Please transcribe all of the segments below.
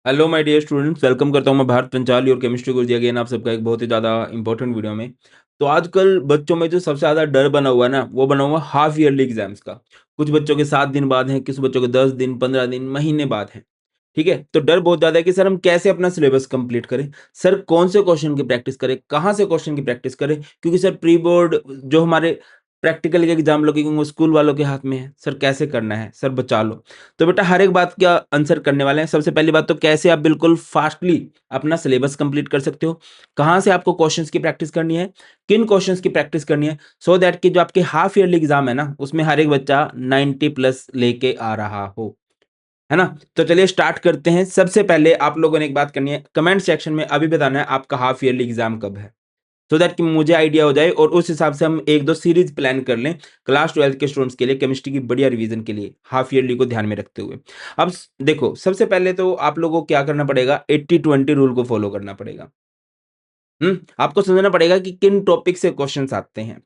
Hello my dear students, welcome करता हूं मैं भारत पंचाली और केमिस्ट्री गुरुजी अगेन आप सबका एक बहुत ही ज़्यादा इंपॉर्टेंट वीडियो में। तो आजकल बच्चों में जो सबसे ज़्यादा डर बना हुआ है ना, वो बना हुआ हाफ ईयरली एग्जाम्स का। कुछ बच्चों के 7 दिन बाद हैं, कुछ बच्चों के 10 दिन, 15 दिन, महीने बाद हैं। ठीक है? तो डर बहुत ज़्यादा है कि सर हम कैसे अपना सिलेबस कंप्लीट करें? सर कौन से क्वेश्चन की प्रैक्टिस करें? कहाँ से क्वेश्चन की प्रैक्टिस करें? क्योंकि सर प्री बोर्ड जो हमारे प्रैक्टिकल के एग्जाम लगेंगे वो स्कूल वालों के हाथ में है। सर कैसे करना है? सर बचा लो। तो बेटा हर एक बात का आंसर करने वाले हैं। सबसे पहली बात तो कैसे आप बिल्कुल फास्टली अपना सिलेबस कंप्लीट कर सकते हो, कहाँ से आपको क्वेश्चंस की प्रैक्टिस करनी है, किन क्वेश्चंस की प्रैक्टिस करनी है, सो दैट कि जो आपके हाफ ईयरली एग्जाम है ना, उसमें हर एक बच्चा 90 प्लस लेके आ रहा हो, है ना? तो चलिए स्टार्ट करते हैं। सबसे पहले आप लोगों ने एक बात करनी है, कमेंट सेक्शन में अभी बताना है आपका हाफ ईयरली एग्जाम कब है, सो दैट कि मुझे आइडिया हो जाए और उस हिसाब से हम 1-2 सीरीज प्लान कर लें क्लास 12th के स्टूडेंट्स के लिए केमिस्ट्री की बढ़िया रिवीजन के लिए, हाफ ईयरली को ध्यान में रखते हुए। अब देखो, सबसे पहले तो आप लोगों को क्या करना पड़ेगा, 80-20 रूल को फॉलो करना पड़ेगा। आपको समझना पड़ेगा कि किन टॉपिक से क्वेश्चंस आते हैं।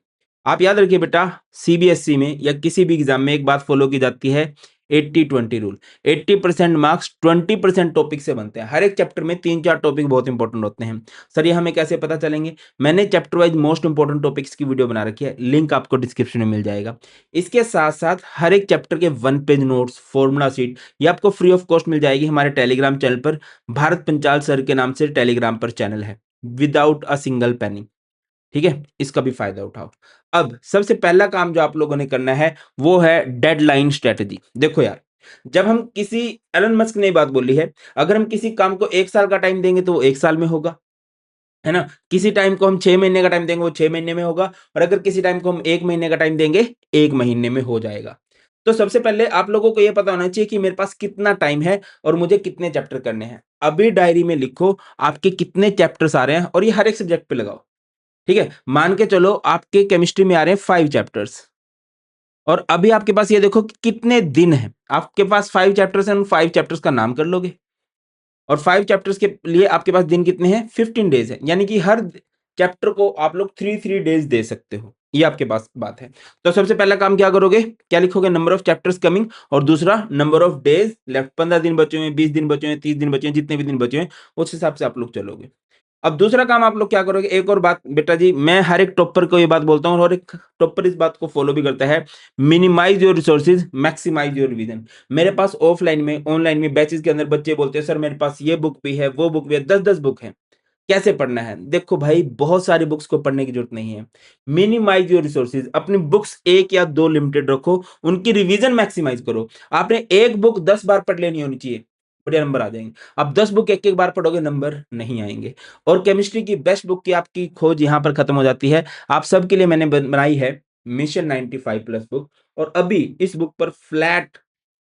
आप याद रखिए बेटा, सीबीएसई में या किसी भी एग्जाम में एक बात फॉलो की जाती है, 80-20 रूल। 80% मार्क्स 20% टॉपिक से बनते हैं। हर एक चैप्टर में 3-4 टॉपिक बहुत इंपॉर्टेंट होते हैं। सर ये हमें कैसे पता चलेंगे? मैंने chapter wise most important topics की वीडियो बना रखी है, लिंक आपको डिस्क्रिप्शन में मिल जाएगा। इसके साथ-साथ हर एक चैप्टर के 1 पेज नोट्स, फॉर्मूला शीट ये आपको फ्री ऑफ कॉस्ट मिल जाएगी हमारे टेलीग्राम चैनल पर। भारत पंचाल सर के नाम से टेलीग्राम पर चैनल है, विदाउट अ सिंगल पेनी। ठीक है? इसका भी फ़ायदा उठाओ। अब सबसे पहला काम जो आप लोगों ने करना है, वो है डेडलाइन स्ट्रैटेजी। देखो यार, जब हम किसी एलन मस्क ने ये बात बोली है, अगर हम किसी काम को 1 साल का टाइम देंगे तो वो 1 साल में होगा, है ना? किसी टाइम को हम 6 महीने का टाइम देंगे, वो 6 महीने में होगा और अगर किसी टाइम को हम 1 महीने का टाइम देंगे, 1 महीने में हो जाएगा। तो सबसे पहले आप लोगों को ये पता होना चाहिए कि मेरे पास कितना टाइम है और मुझे कितने चैप्टर करने हैं। अभी डायरी में लिखो, आपके कितने चैप्टर्स आ रहे हैं और ये हर एक सब्जेक्ट पे लगाओ। ठीक है? मान के चलो आपके केमिस्ट्री में आ रहे हैं 5 चैप्टर्स और अभी आपके पास ये देखो कि कितने दिन हैं। आपके पास 5 चैप्टर्स हैं, उन 5 चैप्टर्स का नाम कर लोगे और 5 चैप्टर्स के लिए आपके पास दिन कितने हैं? 15 डेज़ हैं। यानी कि हर चैप्टर को आप लोग 3-3 डेज़ दे सकते हो। ये आपके पास बात है। तो सबसे पहला काम क्या करोगे? क्या लिखोगे? नंबर ऑफ चैप्टर्स कमिंग और दूसरा नंबर ऑफ डेज़ लेफ्ट। 15 दिन बचे हुए हैं, 20 दिन बचे हुए हैं, 30 दिन बचे हैं, जितने भी दिन बचे हुए हैं, उस हिसाब से आप लोग चलोगे। अब दूसरा काम आप लोग क्या करोगे, एक और बात बेटा जी, मैं हर एक टॉपर को ये बात बोलता हूँ और एक टॉपर इस बात को फॉलो भी करता है, minimise your resources, maximise your vision. मेरे पास ऑफलाइन में, ऑनलाइन में बैचेस के अंदर बच्चे बोलते हैं, सर मेरे पास ये बुक भी है, वो बुक भी है, 10-10 बुक है, कैसे पढ़ना है? देखो भाई, बहुत सारी बुक्स को पढ़ने की जरूरत नहीं है। मिनिमाइज योर रिसोर्सेज, अपनी बुक्स 1 या 2 लिमिटेड रखो, उनकी रिवीजन मैक्सिमाइज करो। आपने एक बुक 10 बार पढ़ लेनी होनी चाहिए, बढ़िया नंबर आ जाएंगे। अब 10 बुक एक एक बार पढ़ोगे, नंबर नहीं आएंगे। और केमिस्ट्री की बेस्ट बुक की आपकी खोज यहाँ पर खत्म हो जाती है। आप सबके लिए मैंने बनाई है मिशन 95 प्लस बुक और अभी इस बुक पर फ्लैट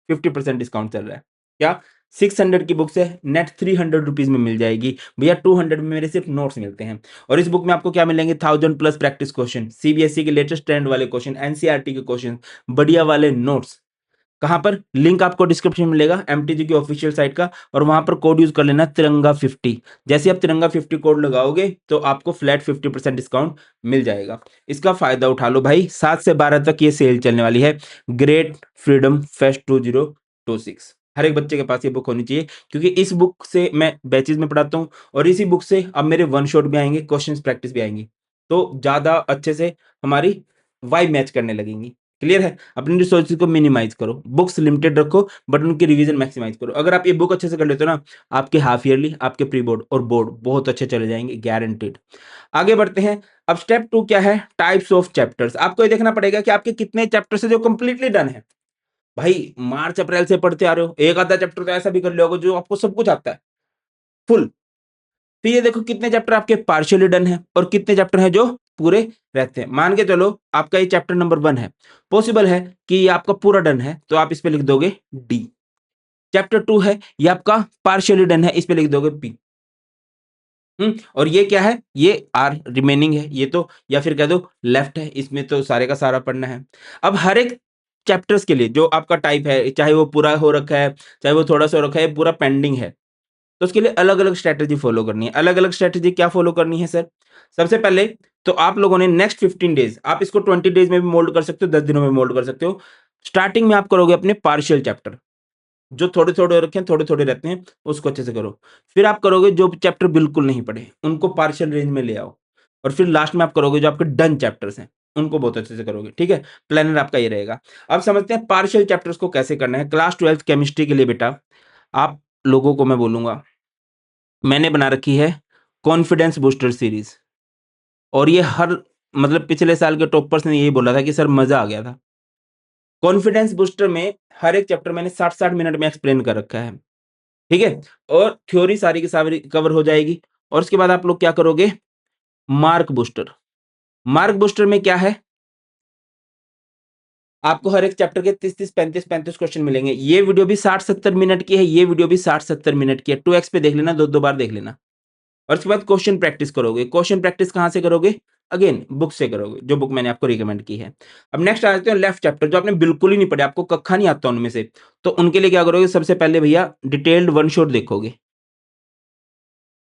50% डिस्काउंट चल रहा है। क्या? 600 की बुक्स है, नेट 300 रुपीज में मिल जाएगी भैया। 200 में मेरे सिर्फ नोट्स मिलते हैं और इस बुक में आपको क्या मिलेंगे? 1000 प्लस प्रैक्टिस क्वेश्चन, सीबीएसई के लेटेस्ट ट्रेंड वाले क्वेश्चन, एनसीईआरटी के क्वेश्चन, बढ़िया वाले नोट्स। कहाँ पर? लिंक आपको डिस्क्रिप्शन में मिलेगा एमटीजी की ऑफिशियल साइट का और वहां पर कोड यूज कर लेना तिरंगा 50। जैसे आप तिरंगा 50 कोड लगाओगे तो आपको फ्लैट 50% डिस्काउंट मिल जाएगा। इसका फायदा उठा लो भाई, 7 से 12 तक ये सेल चलने वाली है। ग्रेट फ्रीडम फेस्ट 2026, हर एक बच्चे के पास ये बुक होनी चाहिए क्योंकि इस बुक से मैं बैचेज में पढ़ाता हूँ और इसी बुक से अब मेरे वन शॉट भी आएंगे, क्वेश्चंस प्रैक्टिस भी आएंगी, तो ज्यादा अच्छे से हमारी वाइब मैच करने लगेंगी। क्लियर है? अपनी रिसोर्सेज को मिनिमाइज करो, बुक्स लिमिटेड रखो बट उनकी रिवीजन मैक्सिमाइज करो। अगर आप ये बुक अच्छे से कर लेते हो ना, आपके हाफ ईयरली, आपके प्री बोर्ड और बोर्ड बहुत अच्छे चले जाएंगे, गारंटेड। आगे बढ़ते हैं। अब स्टेप 2 क्या है? Types of chapters. आपको ये देखना पड़ेगा कि आपके कितने चैप्टर्स है जो कंप्लीटली डन है। भाई मार्च अप्रैल से पढ़ते आ रहे हो, एक आधा चैप्टर तो ऐसा भी कर लोगे जो आपको सब कुछ आता है फुल। तो ये देखो कितने चैप्टर आपके पार्शियली डन है और कितने चैप्टर हैं जो पूरे रहते हैं। मान के चलो आपका ये चैप्टर नंबर 1 है, पॉसिबल है कि ये आपका पूरा डन है तो आप इस पे लिख दोगे डी। चैप्टर 2 है, ये आपका पार्शियली डन है, इस पे लिख दोगे पी। और ये क्या है? ये आर रिमेनिंग है, ये तो या फिर कह दो लेफ्ट है, इसमें तो सारे का सारा पढ़ना है। अब हर एक चैप्टर्स के लिए जो आपका टाइप है, चाहे वो पूरा हो रखा है, चाहे वो थोड़ा सा हो रखा है, पूरा पेंडिंग है, तो उसके लिए अलग-अलग स्ट्रैटेजी फॉलो करनी है। अलग-अलग स्ट्रैटेजी क्या फॉलो करनी है सर? सबसे पहले तो आप लोगों ने नेक्स्ट 15 डेज़, आप इसको 20 डेज़ में भी मोल्ड कर सकते हो, 10 दिनों में मोल्ड कर सकते हो। स्टार्टिंग में आप करोगे अपने पार्शियल चैप्टर। जो थोड़े-थोड़े रखे हैं, थोड़े-थोड़े रहते हैं, उसको अच्छे से करो। फिर आप करोगे जो चैप्टर बिल्कुल नहीं पढ़े, उनको पार्शियल रेंज में ले आओ और फिर लास्ट में आप करोगे जो आपके डन चैप्टर्स हैं, उनको बहुत अच्छे से करोगे, ठीक है? प्लानर आपका ये रहेगा। अब समझते हैं पार्शियल चैप्टर्स को कैसे करना है। क्लास 12th केमिस्ट्री के लिए बेटा, आप लोगों को मैं बोलूँगा, मैंने बना रखी है कॉन्फिडेंस बूस्टर सीरीज़ और ये हर मतलब पिछले साल के टॉपर्स ने यही बोला था कि सर मज़ा आ गया था। कॉन्फिडेंस बूस्टर में हर एक चैप्टर मैंने 60-60 मिनट में एक्सप्लेन कर रखा है, ठीक है? और थ्योरी सारी की सारी कवर हो जाएगी और उसके बाद आप लोग क्या करोगे, मार्क बूस्टर। मार्क बूस्टर में क्या है, आपको हर एक चैप्टर के 30-30, 35-35 क्वेश्चन मिलेंगे। ये वीडियो भी 60-70 मिनट की है, ये वीडियो भी 60-70 मिनट की है। 2x पे देख लेना, 2-2 बार देख लेना। और उसके बाद क्वेश्चन प्रैक्टिस करोगे। क्वेश्चन प्रैक्टिस कहाँ से करोगे? अगेन बुक से करोगे, जो बुक मैंने आपको रिकमेंड की है। अब नेक्स्ट आ जाते हैं लेफ्ट चैप्टर, जो आपने बिल्कुल ही नहीं पढ़े, आपको कक्का नहीं आता उनमें से। तो उनके लिए क्या करोगे, सबसे पहले भैया डिटेल्ड वन शॉट देखोगे।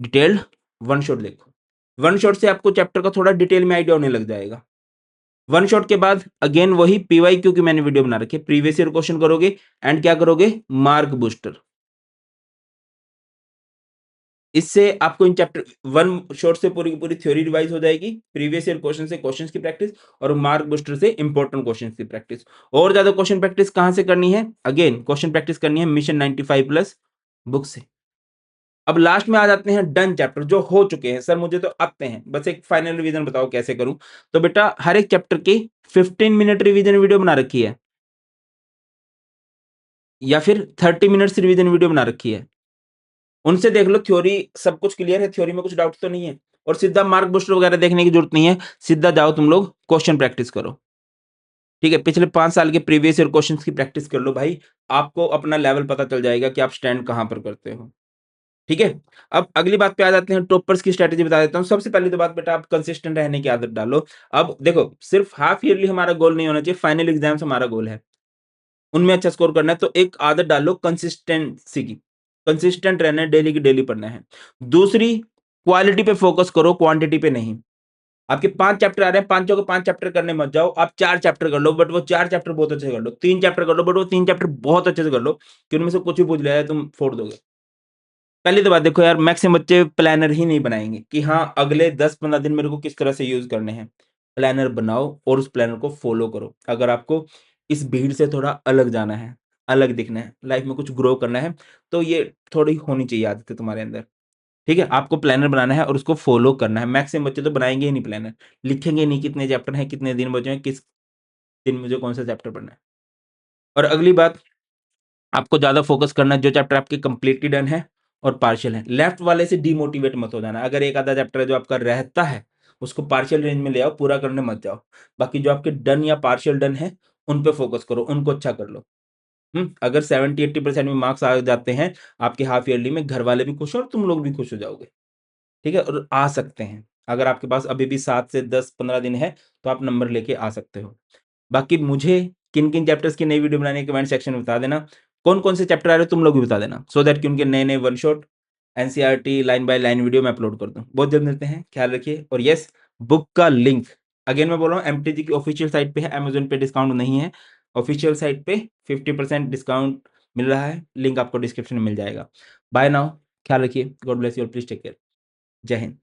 डिटेल्ड वन शॉट देखो। वन शॉट से आपको चैप्टर का थोड़ा डिटेल में आइडिया होने लग जाएगा। वन शॉट के बाद अगेन वही पीवाईक्यू की मैंने वीडियो बना रखी है, प्रीवियस ईयर क्वेश्चन करोगे एंड क्या करोगे, मार्क बूस्टर। इससे आपको इन चैप्टर वन शॉट से पूरी की पूरी थ्योरी रिवाइज हो जाएगी, प्रीवियस ईयर क्वेश्चन से क्वेश्चंस की प्रैक्टिस और मार्क बूस्टर से इंपॉर्टेंट क्वेश्चंस की प्रैक्टिस। और ज्यादा क्वेश्चन प्रैक्टिस कहां से करनी है, अगेन क्वेश्चन प्रैक्टिस करनी है मिशन 95 प्लस बुक से। अब लास्ट में आ जाते हैं डन चैप्टर, जो हो चुके हैं, सर मुझे तो आते हैं, बस एक फाइनल रिवीजन बताओ कैसे करूं। तो बेटा हर एक चैप्टर की 15 मिनट रिवीजन वीडियो बना रखी है या फिर 30 मिनट्स रिवीजन वीडियो बना रखी है। उनसे देख लो, थ्योरी सब कुछ क्लियर है, थ्योरी में कुछ डाउट तो नहीं है। और सीधा मार्क बूस्टर वगैरह देखने की जरूरत नहीं है, सीधा जाओ तुम लोग क्वेश्चन प्रैक्टिस करो। ठीक है, पिछले 5 साल के प्रीवियस ईयर क्वेश्चंस की प्रैक्टिस कर लो भाई, आपको अपना लेवल पता चल जाएगा कि आप स्टैंड कहां पर करते हो। ठीक है, अब अगली बात पे आ जाते हैं, टॉपर्स की स्ट्रेटेजी बता देता हूँ। सबसे पहली तो बात बेटा, आप कंसिस्टेंट रहने की आदत डालो। अब देखो, सिर्फ हाफ ईयरली हमारा गोल नहीं होना चाहिए, फाइनल एग्जाम्स हमारा गोल है, उनमें अच्छा स्कोर करना है। तो एक आदत डालो कंसिस्टेंसी की, कंसिस्टेंट रहना है, डेली की डेली पढ़ना है। दूसरी, क्वालिटी पे फोकस करो, क्वांटिटी पे नहीं। आपके 5 चैप्टर आ रहे हैं, पांचों के 5 चैप्टर करने मत जाओ, आप 4 चैप्टर कर लो, बट वो 4 चैप्टर बहुत अच्छे से कर लो। 3 चैप्टर कर लो, बट वो 3 चैप्टर बहुत अच्छे से कर लो, कि उनमें से कुछ भी पूछ लिया जाए तुम फोड़ दोगे। पहली तो बात देखो यार, मैक्सिमम बच्चे प्लानर ही नहीं बनाएंगे कि हाँ अगले 10-15 दिन मेरे को किस तरह से यूज करने हैं। प्लानर बनाओ और उस प्लानर को फॉलो करो। अगर आपको इस भीड़ से थोड़ा अलग जाना है, अलग दिखना है, लाइफ में कुछ ग्रो करना है, तो ये थोड़ी होनी चाहिए आदतें तुम्हारे अंदर। ठीक है, आपको प्लानर बनाना है और उसको फॉलो करना है। मैक्सिमम बच्चे तो बनाएंगे ही नहीं प्लानर, लिखेंगे नहीं कितने चैप्टर हैं, कितने दिन बचे हैं, किस दिन मुझे कौन सा चैप्टर पढ़ना है। और अगली बात, आपको ज़्यादा फ़ोकस करना है जो चैप्टर आपके कंप्लीटली डन है और पार्शियल है। लेफ्ट वाले से डिमोटिवेट मत हो जाना। अगर एक आधा चैप्टर है जो आपका रहता है, उसको पार्शियल रेंज में ले आओ, पूरा करने मत जाओ। बाकी जो आपके डन या पार्शियल डन है, उन पे फ़ोकस करो, उनको अच्छा कर लो। अगर 70-80% में मार्क्स आ जाते हैं आपके हाफ ईयरली में, घर वाले भी खुश हैं और तुम लोग भी खुश हो जाओगे। ठीक है? और आ सकते हैं। अगर आपके पास अभी भी 7 से 10-15 दिन है, तो आप नंबर लेके आ सकते हो। बाकी मुझे किन-किन चैप्टर्स की नई वीडियो बनानी है, कमेंट सेक्शन में बता देना। कौन-कौन से चैप्टर आ रहे हैं तुम लोग भी बता देना, सो दैट कि उनके नए-नए one shot, NCERT line by line video मैं अपलोड कर दूँ। बहुत जल्द मिलते हैं, ख्याल रखिए। और यस, बुक का लिंक अगेन मैं बोल रहा हूँ, एमटीजी की ऑफिशियल साइट पे है, अमेज़न पे डिस्काउंट नहीं है। ऑफिशियल साइट पे 50% डिस्काउंट मिल रहा है, लिंक आपको डिस्क्रिप्शन में मिल जाएगा। बाय नाउ, ख्याल रखिए, गॉड ब्लेस यू और प्लीज़ टेक केयर। जय हिंद।